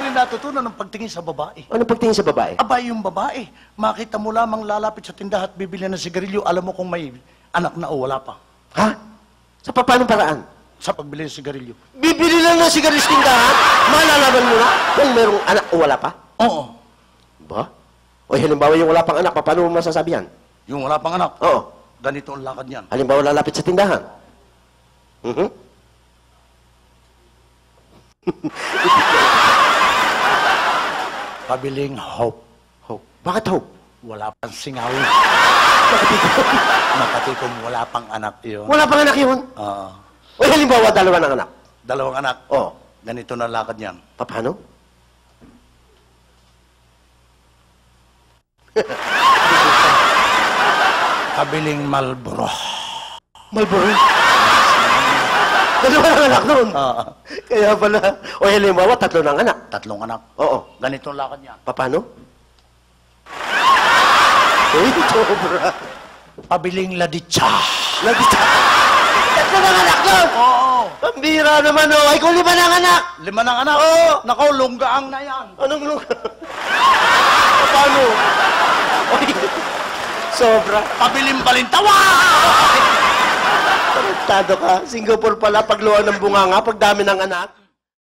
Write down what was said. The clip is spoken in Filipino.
rin natutunan ng pagtingin sa babae. Ano pagtingin sa babae? Abay, yung babae, makita mo lamang lalapit sa tindahan at bibili ng sigarilyo, alam mo kung may anak na o wala pa. Ha? Sa paanong paraan? Sa pagbili ng sigarilyo. Bibili lang ng sigarilyo sa tindahan? Malalaman mo na kung merong anak o wala pa? Oo. Ba? O halimbawa yung wala pang anak, paano mo masasabi yan? Yung wala pang anak. Oo. Ganito ang lakad niyan. Halimbawa lalapit sa tindahan. Pabiling hope. Hope. Bakit hope? Wala pang singaw. Nakatikom. Nakatikom, wala pang anak yun. Wala pang anak yun? Oo. O halimbawa dalawa ng anak. Dalawang anak. Oo. Ganito na lakad niyan. Paano? Pabiling Marlboro. Marlboro? Dalawa ng anak nun? Oo. Kaya pala. O halimbawa, tatlo ng anak. Tatlong anak. Oo. Ganito ang lakad niyan. Paano? Uy, sobra. Pabiling Laditsa. Nagita. Tatlo ng anak nun? Oo. Pambira naman, o. Ay, kung 5 ng anak. 5 ng anak. Oo. Nako, lunggaang na yan. Anong lugar? Paano? Uy, sobra. Pabiling Balintawa! Tarantado ka. Singapore pala, pagluwa ng bunganga, pagdami ng anak.